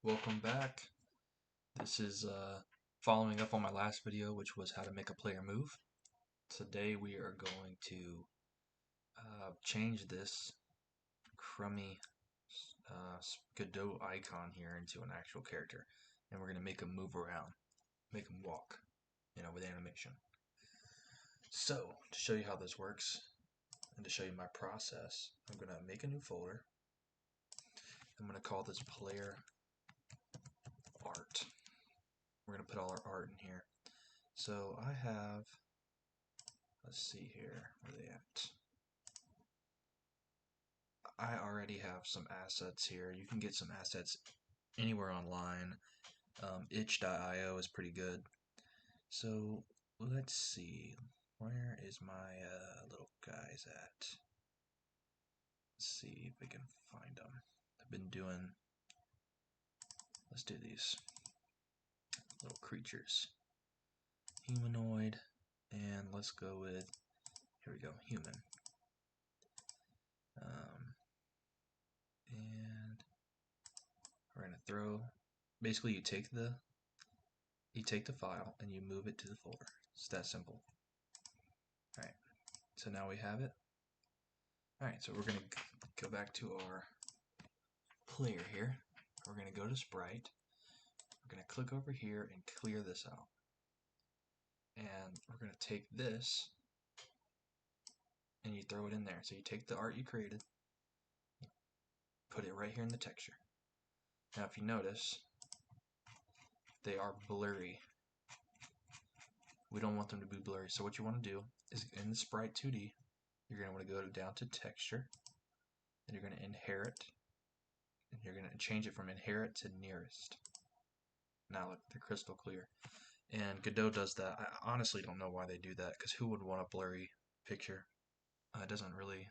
Welcome back. This is following up on my last video, which was how to make a player move. Today we are going to change this crummy Godot icon here into an actual character. And we're going to make him move around, make him walk, with animation. So, to show you how this works, and to show you my process, I'm going to make a new folder. I'm going to call this player art. We're going to put all our art in here. So I have, let's see here, where are they at? I already have some assets here. You can get some assets anywhere online. itch.io is pretty good. So let's see, where is my little guys at? Let's see if we can find them. I've been doing, let's do these little creatures. Humanoid, and let's go with, here we go, human. And we're gonna throw, basically you take the file and you move it to the folder. It's that simple. Alright, so now we have it. Alright, so we're gonna go back to our player here. We're gonna go to sprite. We're gonna click over here and clear this out. And we're gonna take this and you throw it in there. So you take the art you created, put it right here in the texture. Now if you notice, they are blurry. We don't want them to be blurry. So what you want to do is in the sprite 2D, you're going to want to go down to texture, and you're going to inherit, and you're going to change it from inherit to nearest. Now look, they're crystal clear. And Godot does that. I honestly don't know why they do that, because who would want a blurry picture? It doesn't really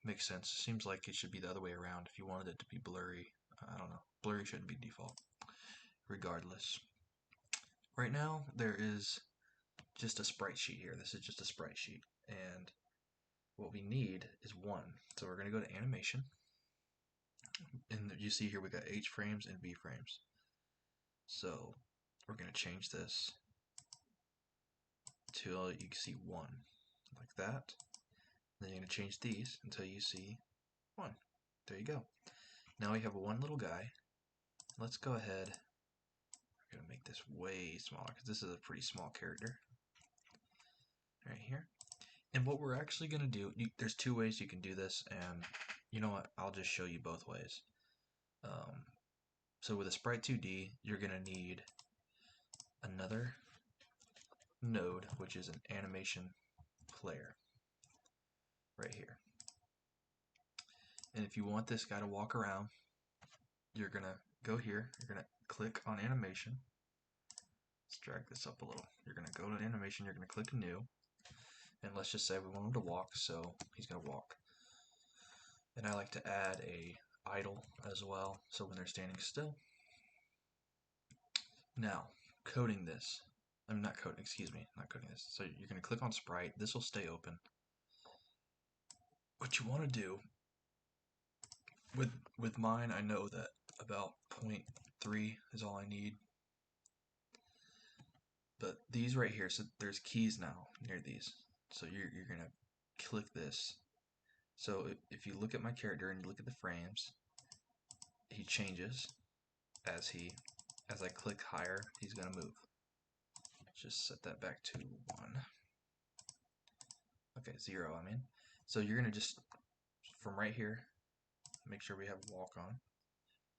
make sense. It seems like it should be the other way around. If you wanted it to be blurry, I don't know. Blurry shouldn't be default. Regardless. Right now, there is just a sprite sheet here. This is just a sprite sheet. And what we need is one. So we're going to go to animation. And you see here we got H frames and V frames. So we're going to change this till you can see 1. Like that. Then you're going to change these until you see 1. There you go. Now we have one little guy. Let's go ahead. We're going to make this way smaller because this is a pretty small character. Right here. And what we're actually going to do, there's two ways you can do this, and you know what, I'll just show you both ways. So with a Sprite 2D, you're going to need another node, which is an animation player, right here. And if you want this guy to walk around, you're going to go here, you're going to click on animation. Let's drag this up a little. You're going to go to animation, you're going to click new. And let's just say we want him to walk, so he's going to walk. And I like to add a idle as well, so when they're standing still. Now, coding this. I'm not coding, excuse me, not coding this. So you're going to click on sprite. This will stay open. What you want to do, with mine, I know that about 0.3 is all I need. But these right here, so there's keys now near these. So you're going to click this. So if you look at my character and you look at the frames, he changes as I click higher, he's going to move. Just set that back to 1. Okay, 0, I mean. So you're going to just, from right here, make sure we have walk on.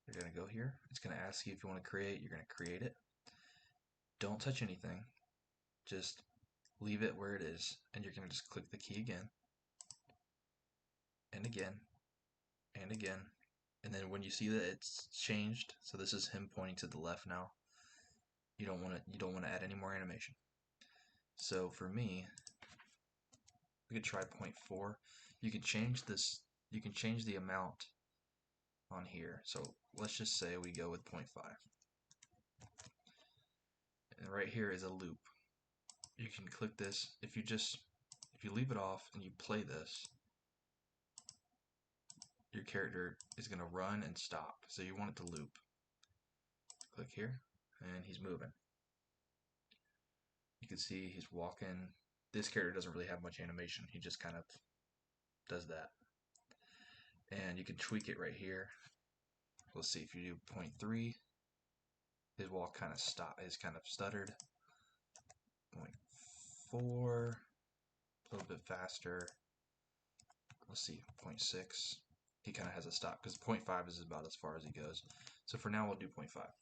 You're going to go here. It's going to ask you if you want to create. You're going to create it. Don't touch anything. Just leave it where it is. And you're going to just click the key again. And again. And again. And then when you see that it's changed, so this is him pointing to the left now. You don't want to add any more animation. So for me, we could try 0.4. You can change this. You can change the amount on here. So let's just say we go with 0.5. And right here is a loop. You can click this. If you leave it off and you play this, your character is going to run and stop. So you want it to loop. click here, and he's moving. You can see he's walking. This character doesn't really have much animation. He just kind of does that. And you can tweak it right here. Let's see, if you do 0.3, his walk kind of is kind of stuttered. 0.4, a little bit faster. Let's see, 0.6. He kind of has a stop because 0.5 is about as far as he goes. So for now, we'll do 0.5.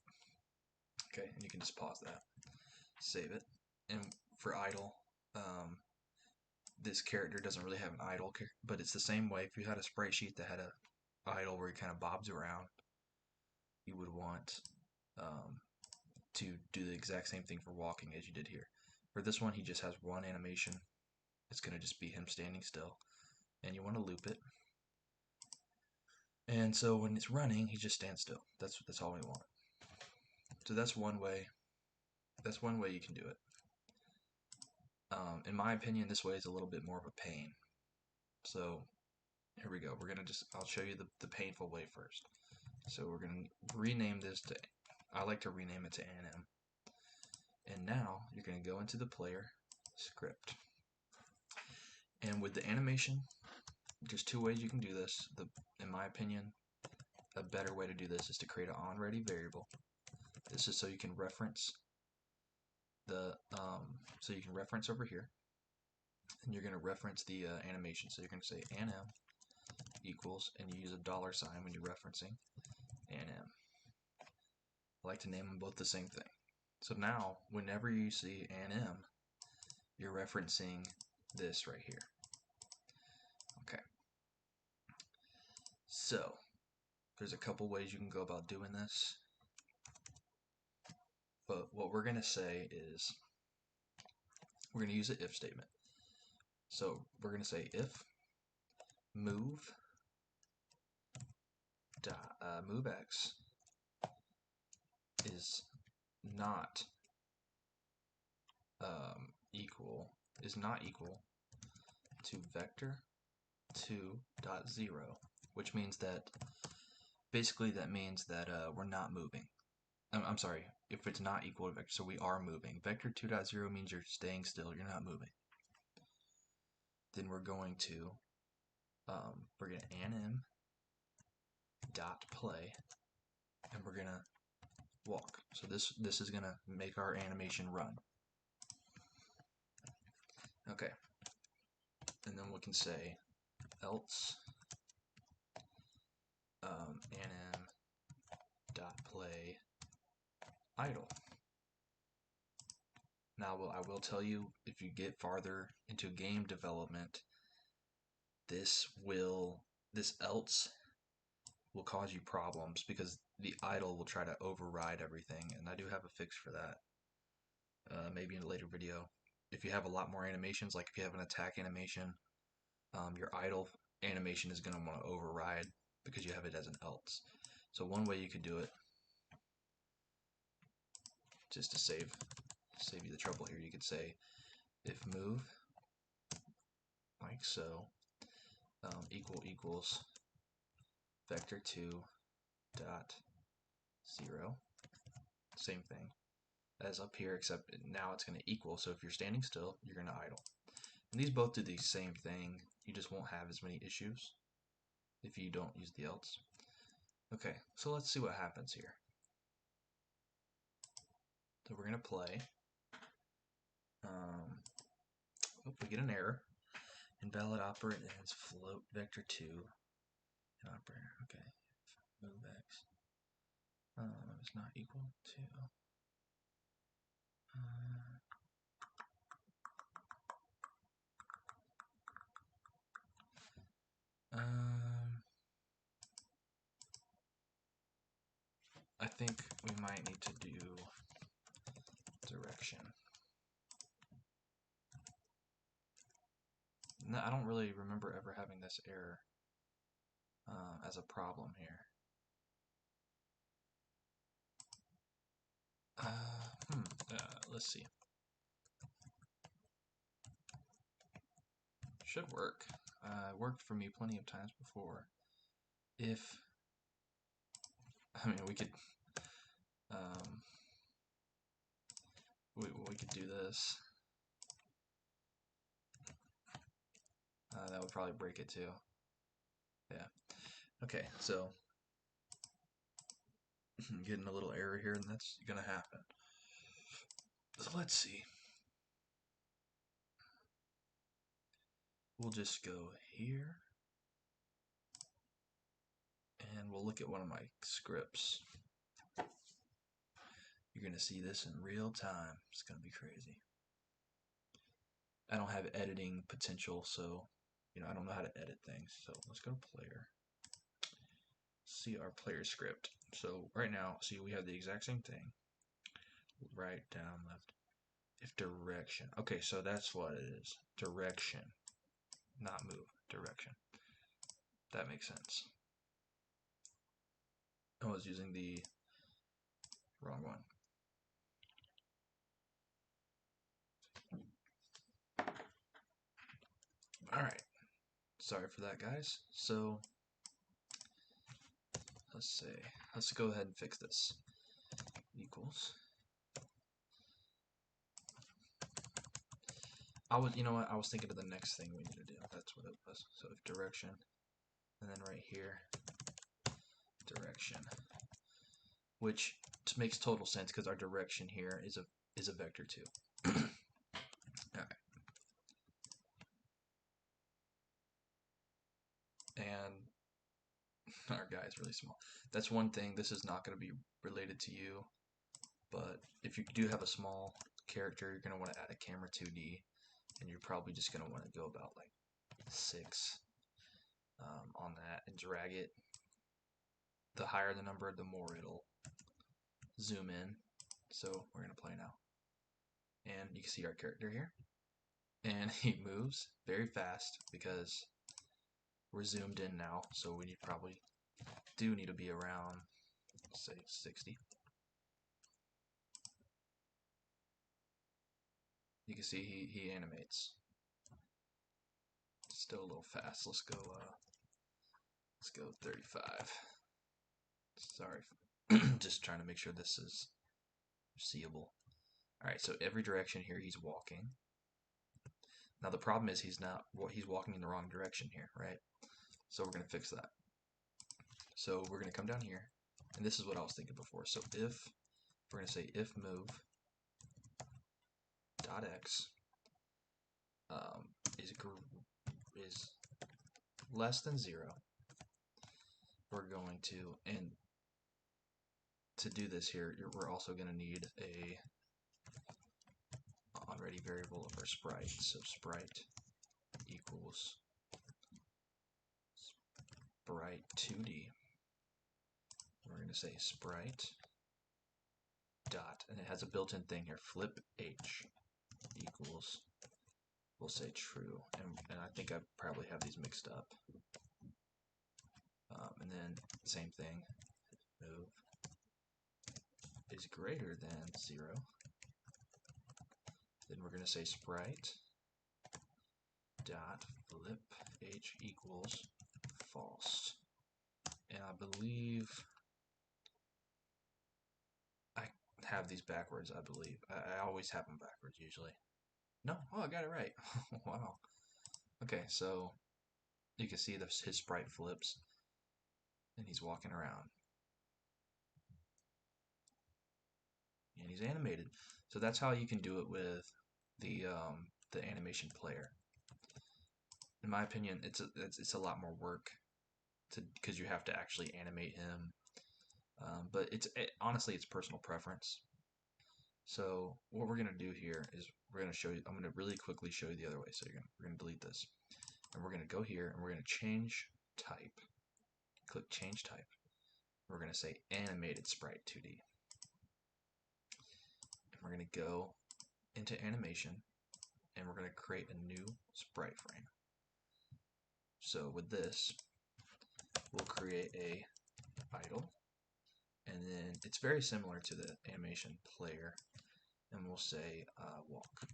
Okay, and you can just pause that, save it. And for idle, this character doesn't really have an idle, but it's the same way. If you had a sprite sheet that had a idle where he kind of bobs around, you would want to do the exact same thing for walking as you did here. For this one, he just has one animation. It's going to just be him standing still, and you want to loop it. And so when it's running, he just stands still. That's all we want. So that's one way. That's one way you can do it. In my opinion, this way is a little bit more of a pain. So here we go. I'll show you the painful way first. So we're gonna rename this to, I like to rename it to anim. And now you're gonna go into the player script. And with the animation, there's two ways you can do this. In my opinion, a better way to do this is to create an onReady variable. This is so you can reference so you can reference over here, and you're going to reference the animation. So you're going to say anim equals, and you use a $sign when you're referencing anim. I like to name them both the same thing. So now, whenever you see anim, you're referencing this right here. Okay. So there's a couple ways you can go about doing this. But what we're going to say is we're going to use an if statement. So we're going to say if move x is not equal to vector 2.0, which means that basically that means that we're not moving. I'm sorry, if it's not equal to vector, so we are moving. Vector 2.0 means you're staying still, you're not moving. Then we're going to anim dot play, and we're gonna walk. So this is gonna make our animation run. Okay, and then we can say else anim dot play idle. Now, I will tell you, if you get farther into game development, this else will cause you problems because the idle will try to override everything, and I do have a fix for that. Maybe in a later video. If you have a lot more animations, like if you have an attack animation, your idle animation is going to want to override because you have it as an else. So one way you could do it, just to save you the trouble here, you could say if move like so equals vector 2.0, same thing as up here, except now it's going to equal. So if you're standing still, you're going to idle. And these both do the same thing. You just won't have as many issues if you don't use the else. Okay, so let's see what happens here. So we're going to play. We get an error. Invalid operator as float vector 2 operator. Okay, move x is not equal to I think we might need to do direction. No, I don't really remember ever having this error as a problem here. Let's see. Should work. Worked for me plenty of times before. We could Um, we could do this. That would probably break it too. Yeah. Okay, so getting a little error here, and that's gonna happen. So let's see. We'll just go here, and we'll look at one of my scripts. You're gonna see this in real time. It's gonna be crazy. I don't have editing potential, so I don't know how to edit things. So let's go to player. See our player script. So right now, see we have the exact same thing. Right, down, left. If direction. Okay, so that's what it is. Direction. Not move. Direction. That makes sense. I was using the wrong one. Alright. Sorry for that, guys. So, let's see. Let's go ahead and fix this. Equals. You know what? I was thinking of the next thing we need to do. That's what it was. So if direction, and then right here, direction, which makes total sense because our direction here is a vector too. All right. And our guy is really small. That's one thing. This is not going to be related to you, but if you do have a small character, you're going to want to add a camera 2D, and you're probably just going to want to go about like 6 on that and drag it. The higher the number, the more it'll zoom in. So we're going to play now. And you can see our character here. And he moves very fast because we're zoomed in now. So we probably do need to be around, say, 60. You can see he animates. Still a little fast. Let's go 35. Sorry. Just trying to make sure this is seeable. Alright, so every direction here he's walking. Now the problem is he's walking in the wrong direction here, right? So we're going to fix that. So we're going to come down here, and this is what I was thinking before. So if, we're going to say if move dot x is less than 0, we're going to, and to do this here, we're also going to need a already variable of our sprite. So sprite equals sprite 2D. We're going to say sprite dot, and it has a built-in thing here, flip h equals, we'll say true, and I think I probably have these mixed up. And then same thing, move is greater than 0. Then we're going to say sprite dot flip h equals false. And I believe I have these backwards, I believe. I always have them backwards, usually. No? Oh, I got it right. Wow. Okay, so you can see his sprite flips, and he's walking around. And he's animated. So that's how you can do it with the animation player. In my opinion, it's a lot more work because you have to actually animate him. But honestly, it's personal preference. So what we're gonna do here is we're gonna show you. I'm gonna really quickly show you the other way. So we're gonna delete this, and we're gonna go here and we're gonna change type. Click change type. We're gonna say animated sprite 2D. And we're gonna go into animation, and we're gonna create a new sprite frame. So with this, we'll create a idle, and then it's very similar to the animation player, and we'll say walk.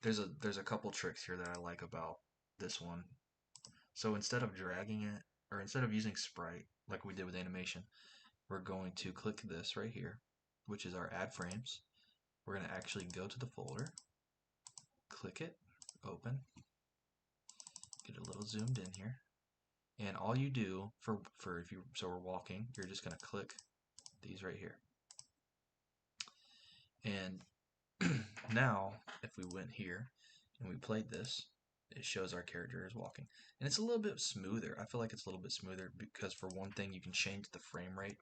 There's a couple tricks here that I like about this one. So instead of dragging it, or instead of using sprite like we did with animation, we're going to click this right here, which is our add frames. We're going to actually go to the folder, click it, open, get a little zoomed in here, and all you do for if you so we're walking, you're just going to click these right here. And now if we went here and we played this, it shows our character is walking, and it's a little bit smoother. I feel like it's a little bit smoother because, for one thing, you can change the frame rate.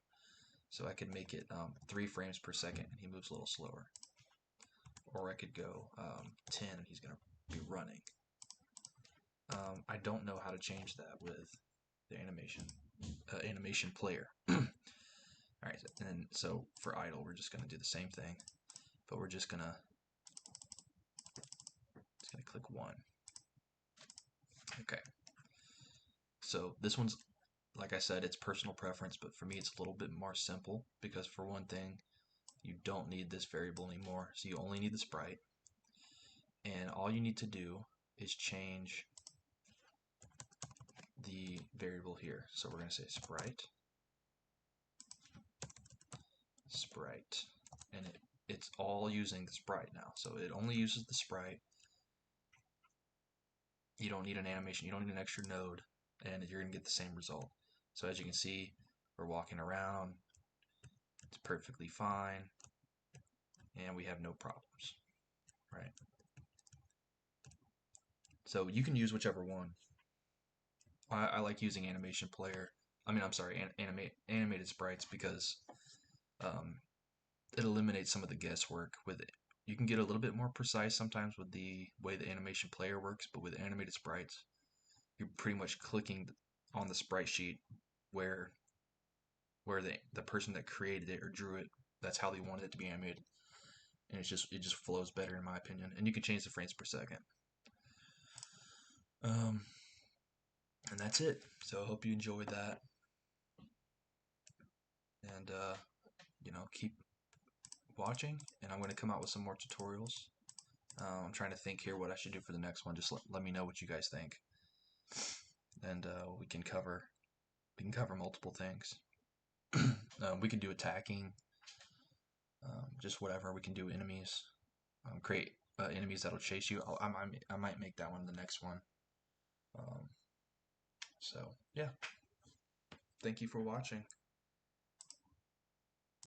So I could make it 3 frames per second and he moves a little slower, or I could go 10 and he's gonna be running. I don't know how to change that with the animation player. Alright, and so for idle we're just gonna do the same thing, but we're just gonna click 1. Okay, so this one's, like I said, it's personal preference, but for me it's a little bit more simple because, for one thing, you don't need this variable anymore, so you only need the sprite, and all you need to do is change the variable here. So we're going to say sprite, and it's all using the sprite now, so it only uses the sprite. You don't need an animation, you don't need an extra node, and you're going to get the same result. So as you can see, we're walking around, it's perfectly fine, and we have no problems, right? So you can use whichever one. I like using animation player. I'm sorry, animated sprites, because it eliminates some of the guesswork with it. You can get a little bit more precise sometimes with the way the animation player works, but with animated sprites, you're pretty much clicking on the sprite sheet where the person that created it or drew it, that's how they wanted it to be animated, and it just flows better, in my opinion. And you can change the frames per second. And that's it. So I hope you enjoyed that, and keep watching, and I'm going to come out with some more tutorials. I'm trying to think here what I should do for the next one. Just let me know what you guys think, and we can cover multiple things. We can do attacking, just whatever. We can do enemies, create enemies that'll chase you. I might make that one the next one. So yeah, thank you for watching.